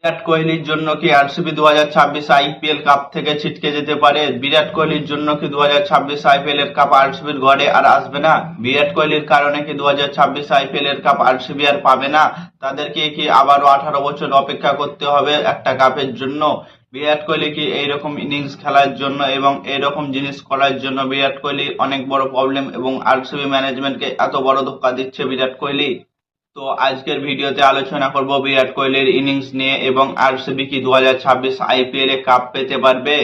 বিরাট কোহলির জন্য কি আরসিবি 2026 আইপিএল কাপ থেকে ছিটকে যেতে পারে? বিরাট কোহলির জন্য কি 2026 আইপিএল এর কাপ আরসিবির ঘরে আর আসবে না? বিরাট কোহলির কারণে কি 2026 আইপিএল এর কাপ আরসিবি আর পাবে না? তাদেরকে কি আবারও 18 বছর অপেক্ষা করতে হবে একটা কাপের জন্য? বিরাট কোহলি কি এইরকম ইনিংস খেলার জন্য এবং এইরকম জিনিস করার জন্য বিরাট কোহলি অনেক বড় প্রবলেম এবং আরসিবি ম্যানেজমেন্টকে এত বড় ধোঁকা দিচ্ছে বিরাট কোহলি? তো আজকের ভিডিওতে আলোচনা করব বিরাট কোহলির ইনিংস নিয়ে এবং আরসিবি কি 2026 আইপিএল এ কাপ পেতে পারবে?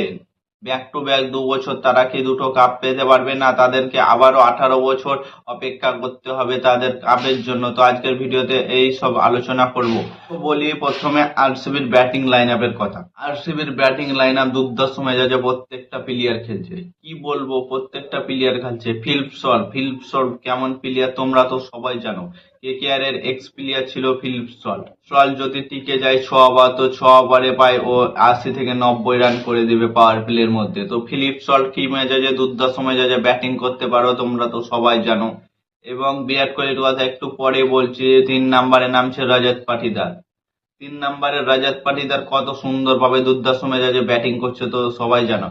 ব্যাক টু ব্যাক 2 বছর তারা কি দুটো কাপ পেতে পারবে না? তাদেরকে আবারও 18 বছর অপেক্ষা করতে হবে তাদের কাপের জন্য। তো আজকের ভিডিওতে এই সব আলোচনা করব। তো বলি প্রথমে আরসিবির ব্যাটিং লাইন আপের কথা। আরসিবির ব্যাটিং লাইন আপ দুর্ধর্ষ মেজাজে প্রত্যেকটা প্লেয়ার খেলছে। কি বলবো, প্রত্যেকটা প্লেয়ার খেলছে। ফিলিপ সল্ট কেমন প্লেয়ার তোমরা তো সবাই জানো। কেকেআর এর এক্স প্লেয়ার ছিল ফিলিপ সল্ট। সল্ট যদি টিকে যায় 6 ওভার, তো 6 ওভারে পায় ও 80 থেকে 90 রান করে দিবে পাওয়ার প্লের মধ্যে। তো ফিলিপ সল্ট কি মেজাজে, দুর্ধর্ষ মেজাজে ব্যাটিং করতে পারো তোমরা তো সবাই জানো। এবং বিরাট কোহলির কথা একটু পরে বলছি। 3 নম্বরে নামছে রজত পাটিদার। 3 নম্বরে রজত পাটিদার কত সুন্দরভাবে দুর্ধর্ষ মেজাজে ব্যাটিং করছে তো সবাই জানো।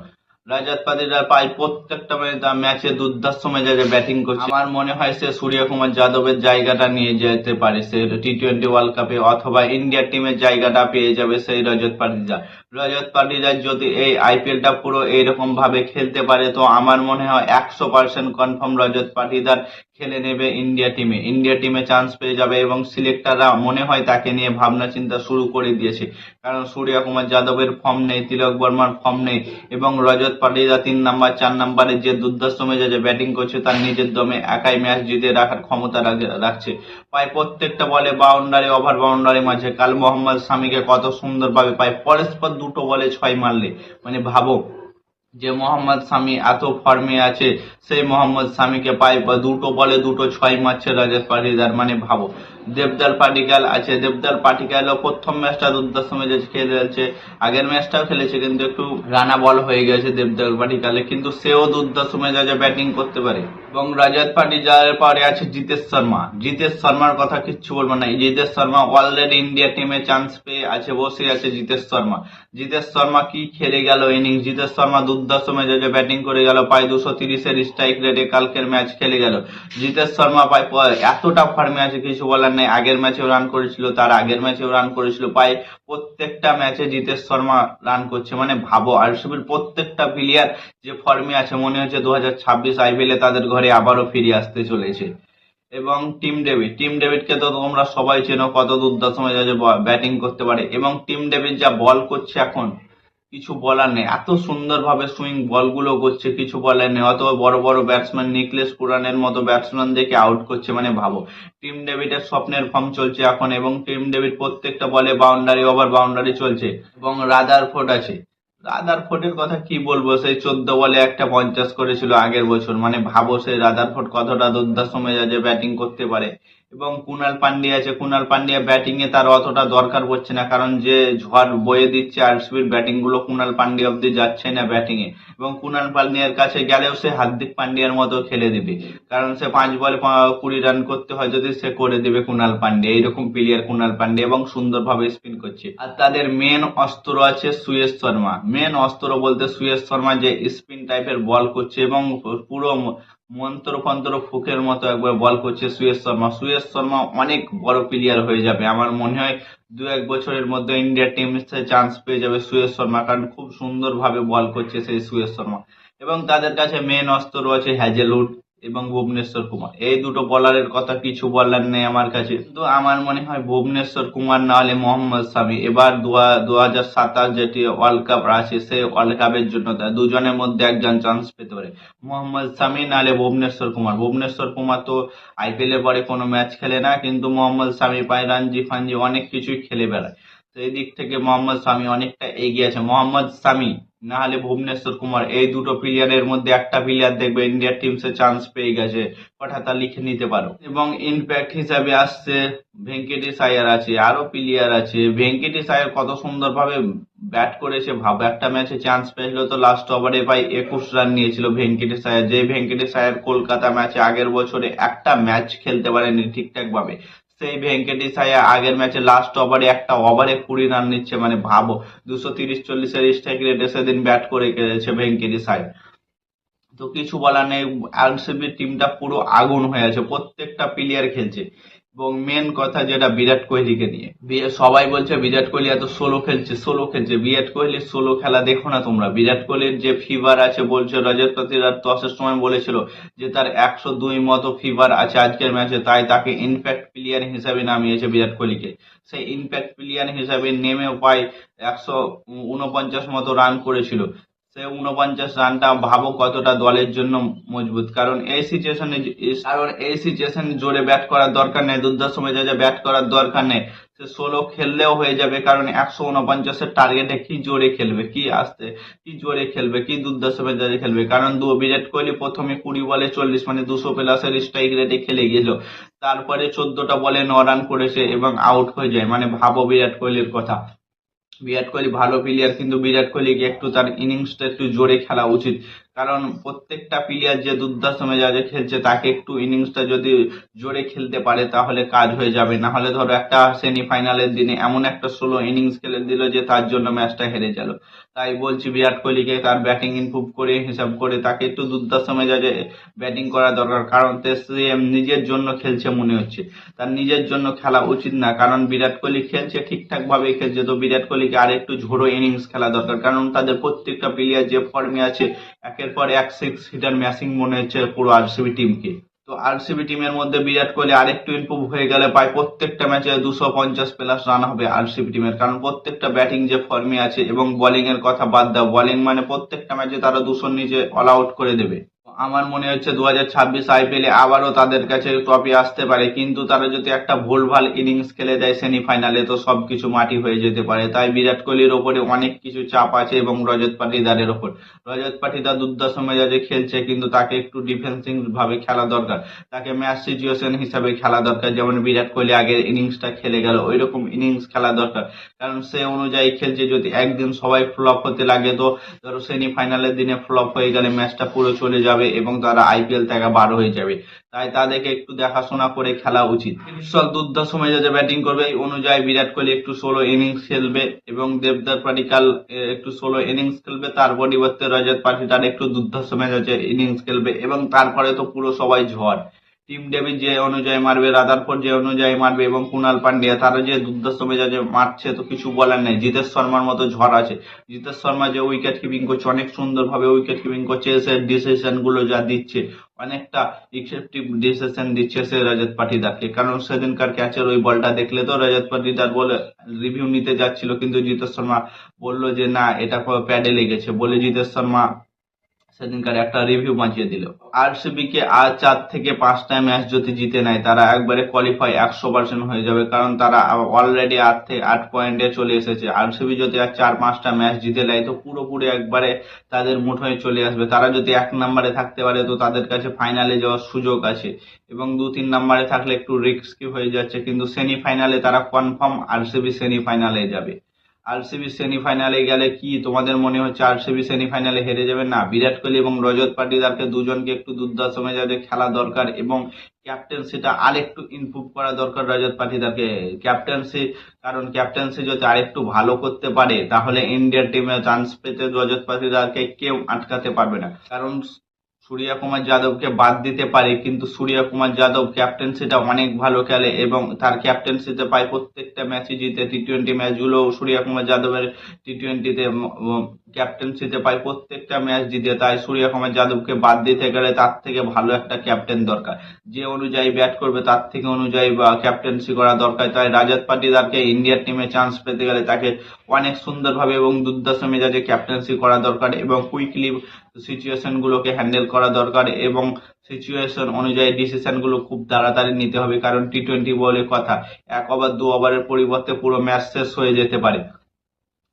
রজত পাটিদার প্রায় প্রত্যেকটা ম্যাচে দুর্ধর্ষ মেজাজে ব্যাটিং করছে। আমার মনে হয় সে সূর্যকুমার যাদবের জায়গাটা নিয়ে যেতে পারে, সে টি-20 ওয়ার্ল্ড কাপে, অথবা ইন্ডিয়া টিমের জায়গাটা পেয়ে যাবে সেই রজত পাটিদার। রজত পাটিদার যদি এই আইপিএলটা পুরো এইরকম ভাবে খেলতে পারে তো আমার মনে হয় 100% কনফার্ম রজত পাটিদার খেলে নেবে ইন্ডিয়া টিমে চান্স পেয়ে যাবে এবং সিলেক্টররা মনে হয় তাকে নিয়ে ভাবনা চিন্তা শুরু করে দিয়েছে। কারণ সূর্যকুমার যাদবের ফর্ম নেই, তিলক বর্মার ফর্ম নেই এবং রজত পাটিদার 3 নম্বর 4 নম্বরে যে দুর্ধর্ষ মেজাজে ব্যাটিং করছে তার নিজের দমে একাই ম্যাচ জিতে রাখার ক্ষমতা রাখছে। প্রায় প্রত্যেকটা বলে বাউন্ডারি, ওভার বাউন্ডারি মাঝে। কাল মোহাম্মদ শামিকে কত সুন্দরভাবে পায় পরস্পর 2টো বলে 6 মারলে, মানে ভাবো যে মোহাম্মদ শামি এত ফর্মে আছে, সেই মোহাম্মদ শামিকে পায় 2টো বলে 2টো 6 মারছে রজত পাটিদার, মানে ভাবো। দেবদল পাটিকাল আছে, দেবদল পাটিকালও প্রথম ম্যাচটা দুর্ধর্ষ মেজাজে খেলেছে, আগের ম্যাচটাও খেলেছে কিন্তু একটু রানা বল হয়ে গেছে দেবদল পাটিকালে, কিন্তু সেও দুর্ধর্ষ মেজাজে ব্যাটিং করতে পারে। এবং রজত পাটিদারের পরে আছে জিতেশ শর্মার কথা কিচ্ছু বলবো না। জিতেশ শর্মা অলরেডি ইন্ডিয়া টিমে চান্স পেয়ে আছে, বসে আছে জিতেশ শর্মা কি খেলে গেল ইনিংস। জিতেশ শর্মা দুর্ধর্ষ মেজাজে ব্যাটিং করে গেল, প্রায় 230-এর স্ট্রাইক রেটে কালকের ম্যাচ খেলে গেল। জিতেশ শর্মা প্রায় এতটা ফর্মে আছে কিছু বলার নেই। আগের ম্যাচেও রান করেছিল, তার আগের ম্যাচেও রান করেছিল, প্রায় প্রত্যেকটা ম্যাচে জিতেশ শর্মা রান করছে, মানে ভাবো আরসিবির প্রত্যেকটা প্লেয়ার যে ফর্মে আছে, মনে হচ্ছে 2026 আইপিএল এ তাদের ঘরে আবারও ফিরে আসতে চলেছে। এবং টিম ডেভিডকে তো তোমরা সবাই চেনো, কত দুর্ধর্ষ মেজাজে ব্যাটিং করতে পারে। এবং টিম ডেভিড যা বল করছে এখন কিছু বলার নেই, এত সুন্দরভাবে সুইং বলগুলো করছে, কিছু বলার নেই। অত বড় বড় ব্যাটসম্যান, নিকলেস পুরানের মতো ব্যাটসম্যানদেরকে আউট করছে, মানে ভাবো। টিম ডেভিডের স্বপ্নের ফর্ম চলছে এখন এবং টিম ডেভিড প্রত্যেকটা বলে বাউন্ডারি, ওভার বাউন্ডারি চলছে। এবং রাদারফোর্ড আছে, রাদারফোর্ডের কথা কি বলবো, সেই 14 বলে একটা 50 করেছিল আগের বছর, মানে ভাবো সেই রাদারফোর্ড কতটা দুর্ধর্ষ মেজাজে ব্যাটিং করতে পারে। এবং কুনাল পান্ডিয়া আছে, কুনাল পান্ডিয়া ব্যাটিং এ তার অতটা দরকার পড়ছে না, কারণ যে ঝড় বয়ে দিচ্ছে আরসিবির ব্যাটিং গুলো কুনাল পান্ডিয়া অব্দি যাচ্ছে না ব্যাটিং এ। এবং কুনাল পান্ডিয়ার কাছে গেলেও সে হার্দিক পান্ডিয়ার মতো খেলে দিবে, কারণ সে 5 বলে 20 রান করতে হয় যদি, সে করে দিবে কুনাল পান্ডিয়া। এইরকম প্লেয়ার কুনাল পান্ডিয়া, এবং সুন্দরভাবে স্পিন করছে। আর তাদের মেন অস্ত্র আছে সুয়েশ শর্মা। মেন অস্ত্র বলতে সুয়েশ শর্মা যে স্পিন টাইপের বল করছে এবং পুরো মন্ত্র ফুকের মতো একবার বল করছে সুয়েশ শর্মা অনেক বড় প্লেয়ার হয়ে যাবে। আমার মনে হয় 2-1 বছরের মধ্যে ইন্ডিয়া টিম চান্স পেয়ে যাবে সুয়েশ শর্মা, কারণ খুব সুন্দরভাবে বল করছে সেই সুয়েশ শর্মা। এবং তাদের কাছে মেন অস্ত্র আছে হ্যাজেলউড এবং ভুবনেশ্বর কুমার। এই দুটো বলারের কথা কিছু বলার নেই আমার কাছে, কিন্তু আমার মনে হয় ভুবনেশ্বর কুমার না হলে মোহাম্মদ শামি এবার 2027 যেটি ওয়ার্ল্ড কাপ আছে, সেই ওয়ার্ল্ড কাপের জন্য দুজনের মধ্যে একজন চান্স পেতে পারে, মোহাম্মদ শামি নাহলে ভুবনেশ্বর কুমার তো আইপিএল এর পরে কোনো ম্যাচ খেলে না, কিন্তু মোহাম্মদ শামি পায় রানজি ফানজি অনেক কিছুই খেলে বেড়ায়। সেই দিক থেকে মোহাম্মদ শামি অনেকটা এগিয়ে আছে। মোহাম্মদ শামি না হলে ভুবনেশ্বর কুমার, এই দুটো প্লেয়ারের মধ্যে একটা প্লেয়ার দেখবে ইন্ডিয়া টিমসে চান্স পেয়ে গেছে, কথাটা লিখে নিতে পারো। এবং ইনপ্যাক্ট হিসাবে আসছে ভেঙ্কটেশ আয়ার আছে, আরো প্লেয়ার আছে। ভেঙ্কটেশ আয়ার কত সুন্দরভাবে ব্যাট করেছে, ভাবো একটা ম্যাচে চান্স পেয়েছিল তো লাস্ট ওভারে প্রায় 21 রান নিয়েছিল ভেঙ্কটেশ আয়ার। যে ভেঙ্কটেশ আয়ার কলকাতা ম্যাচে আগের বছরে একটা ম্যাচ খেলতে পারেনি ঠিকঠাক ভাবে, সেই ভেঙ্কটেশ আইয়ার আগের ম্যাচে লাস্ট ওভারে একটা ওভারে 20 রান নিচ্ছে, মানে ভাবো 230-40 স্ট্রাইক রেটে সেদিন ব্যাট করে গেছে ভেঙ্কটেশ আইয়ার। তো কিছু বলার নেই, আরসিবি টিমটা পুরো আগুন হয়ে আছে, প্রত্যেকটা প্লেয়ার খেলছে। এবং মেন কথা যেটা বিরাট কোহলিকে নিয়ে, সবাই বলছে বিরাট কোহলি এত সোলো খেলছে। বিরাট কোহলির সোলো খেলা দেখো না তোমরা। বিরাট কোহলির যে ফিভার আছে, বলছে রজত পাতিদার টসের সময় বলেছিল যে তার 102 মতো ফিভার আছে আজকের ম্যাচে, তাই তাকে ইনফ্যাক্ট প্লেয়ার হিসাবে নামিয়েছে বিরাট কোহলিকে। সেই ইনফ্যাক্ট প্লেয়ার হিসাবে নেমেও প্রায় 149 মতো রান করেছিল। সে 49 রানটা ভাবো কতটা দলের জন্য মজবুত। কারণ এই সিচুয়েশনে জোরে ব্যাট করার দরকার নেই, দুর্দার সময় যা ব্যাট করার দরকার নেই। সে সোলো খেললেও হয়ে যাবে, কারণ 149-এর টার্গেটে কি জোরে খেলবে, কি জোরে খেলবে, কি দুর্দার সময় যা খেলবে। কারণ বিরাট কোহলি প্রথমে 20 বলে 40 মানে 200+ স্ট্রাইক রেটে খেলে গেছিল। তারপরে 14টা বলে 9 রান করেছে এবং আউট হয়ে যায়। মানে ভাবো বিরাট কোহলির কথা। বিরাট কোহলি ভালো প্লেয়ার, কিন্তু বিরাট কোহলিকে একটু তার ইনিংসটা একটু জোরে খেলা উচিত। কারণ প্রত্যেকটা প্লেয়ার যে দুর্দান্ত মেজাজে খেলছে, তাকে একটু ইনিংসটা যদি জোরে খেলতে পারে তাহলে কাজ হয়ে যাবে। না হলে ধরো একটা সেমিফাইনালের দিনে এমন একটা সোলো ইনিংস খেলে দিল যে তার জন্য ম্যাচটা হেরে গেল। তাই বলছি বিরাট কোহলিকে তার ব্যাটিং ইমপ্রুভ করে হিসাব করে তাকে একটু দুর্দান্ত মেজাজে ব্যাটিং করা দরকার। কারণ সে নিজের জন্য খেলছে মনে হচ্ছে, তার নিজের জন্য খেলা উচিত না। কারণ বিরাট কোহলি খেলছে ঠিকঠাক ভাবে খেলছে, তো বিরাট কোহলিকে আর একটু ঝোড়ো ইনিংস খেলা দরকার। কারণ তাদের প্রত্যেকটা প্লেয়ার যে ফর্মে আছে, একের পর এক 6 হিটার ম্যাচিং মনে হচ্ছে পুরো আরসিবি টিমকে। তো আরসিবি টিমের মধ্যে বিরাট কোহলি আরেকটু ইমপ্রুভ হয়ে গেলে প্রায় প্রত্যেকটা ম্যাচে 250+ রান হবে আরসিবি টিমের। কারণ প্রত্যেকটা ব্যাটিং যে ফর্মে আছে, এবং বোলিং এর কথা বাদ দাও, বোলিং মানে প্রত্যেকটা ম্যাচে তারা 200-র নিচে অল আউট করে দেবে। আমার মনে হচ্ছে 2026 আইপিএলে আবারও তাদের কাছে ট্রফি আসতে পারে, কিন্তু তারা যদি একটা ভুলভাল ইনিংস খেলে দেয় সেমিফাইনালে, তো সবকিছু মাটি হয়ে যেতে পারে। তাই বিরাট কোহলির ওপরে অনেক কিছু চাপ আছে, এবং রজত পাটিদারের ওপর। রজত পাটিদার দুর্দান্ত মেজাজে খেলছে, কিন্তু তাকে একটু ডিফেন্সিভ ভাবে খেলা দরকার, তাকে ম্যাচ সিচুয়েশন হিসাবে খেলা দরকার। যেমন বিরাট কোহলি আগের ইনিংসটা খেলে গেল, ওইরকম ইনিংস খেলা দরকার। কারণ সে অনুযায়ী খেলছে, যদি একদিন সবাই ফ্লপ হতে লাগে, তো ধরো সেমিফাইনালের দিনে ফ্লপ হয়ে গেলে ম্যাচটা পুরো চলে যাবে এবং তারা আইপিএল থেকে বার হয়ে যাবে। তাই তাদেরকে একটু দেখাশোনা করে খেলা উচিত। সব দুর্দান্ত মেজাজে ব্যাটিং করবে, এই অনুযায়ী বিরাট কোহলি একটু সোলো ইনিংস খেলবে এবং দেবদার পাডিক্কাল একটু সোলো ইনিংস খেলবে। তার পরিবর্তে রজত পাটিদার একটু দুর্দান্ত মেজাজে ইনিংস খেলবে, এবং তারপরে তো পুরো সবাই ঝড়। টিম ডেভিড যে অনুযায়ী মারবে, রাদারফোর্ড যে অনুযায়ী মারবে, এবং কুণাল পান্ডিয়া তারা যে দুর্দান্ত মেজাজে মারছে, তো কিছু বলার নেই। জিতেশ শর্মার মতো ঝড় আছে। জিতেশ শর্মা যে উইকেট কিপিং করছে, অনেক সুন্দরভাবে উইকেট কিপিং করছে। সে ডিসিশন গুলো যা দিচ্ছে, অনেকটা ইফেক্টিভ ডিসিশন দিচ্ছে সে রজত পাটিদারকে। কারণ সেদিনকার ক্যাচের ওই বলটা দেখলে তো রজত পাটিদার বলে রিভিউ নিতে যাচ্ছিল, কিন্তু জিতেশ শর্মা বললো যে না, এটা প্যাডে লেগেছে বলে জিতেশ শর্মা সেদিনকার একটা রিভিউ বাঁচিয়ে দিল। আরসিবি কে আর 4 থেকে 5টা ম্যাচ যদি জিতে নেয়, তারা একবারে কোয়ালিফাই 100% হয়ে যাবে। কারণ তারা অলরেডি 8 পয়েন্টে চলে এসেছে। আরসিবি যদি আর 4-5টা ম্যাচ জিতে নেয়, তো পুরোপুরি একবারে তাদের মুঠোয় চলে আসবে। তারা যদি 1 নম্বরে থাকতে পারে, তো তাদের কাছে ফাইনালে যাওয়ার সুযোগ আছে। এবং 2-3 নম্বরে থাকলে একটু রিস্কি হয়ে যাচ্ছে, কিন্তু সেমিফাইনালে তারা কনফার্ম আরসিবি সেমিফাইনালে যাবে। আরসিবি সেমিফাইনালে গেলে কি তোমাদের মনে হচ্ছে আরসিবি সেমিফাইনালে হেরে যাবে? না, বিরাট কোহলি এবং রজত পাটিদারকে দুজনকে একটু দুর্দান্ত মেজাজে খেলা দরকার, এবং ক্যাপ্টেন্সিটা আরেকটু ইমপ্রুভ করা দরকার রজত পাটিদারকে। ক্যাপ্টেন্সি, কারণ ক্যাপ্টেন্সি যদি আরেকটু ভালো করতে পারে, তাহলে ইন্ডিয়ার টিমে চান্স পেতে রজত পাটিদারকে কেউ আটকাতে পারবে না। কারণ সূর্য কুমার যাদবকে বাদ দিতে পারে, কিন্তু সূর্য কুমার যাদব ক্যাপ্টেন্সিটা অনেক ভালো খেলে, এবং তার ক্যাপ্টেন্সিতে প্রায় প্রত্যেকটা ম্যাচই জিতে। টি-20 ম্যাচগুলো সূর্য কুমার যাদবের টি-20তে ক্যাপ্টেন্সিতে প্রায় প্রত্যেকটা ম্যাচ জিতে। তাই সূর্য কুমার যাদবকে বাদ দিতে গেলে তার থেকে ভালো একটা ক্যাপ্টেন দরকার, যে অনুযায়ী ব্যাট করবে তার থেকে অনুযায়ী ক্যাপ্টেন্সি করা দরকার। তাই রজত পাটিদারকে ইন্ডিয়ার টিমে চান্স পেতে গেলে তাকে অনেক সুন্দরভাবে এবং দুর্দান্ত মেজাজে ক্যাপ্টেন্সি করা দরকার, এবং কুইকলি সিচুয়েশন গুলোকে হ্যান্ডেল করা দরকার, এবং সিচুয়েশন অনুযায়ী ডিসিশন গুলো খুব তাড়াতাড়ি নিতে হবে। কারণ টি-20 বলে কথা, 1 ওভার 2 ওভারের পরিবর্তে পুরো ম্যাচ শেষ হয়ে যেতে পারে।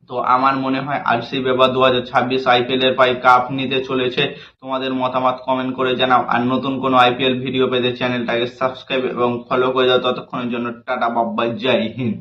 তো আমার মনে হয় আরসিবি এবার 2026 আইপিএল এর প্রায় কাপ নিতে চলেছে। তোমাদের মতামত কমেন্ট করে জানাও। আর নতুন কোনো আইপিএল ভিডিও পেতে চ্যানেলটাকে সাবস্ক্রাইব এবং ফলো করে দাও। ততক্ষণের জন্য টাটা, বাই বাই, জয় হিন্দ।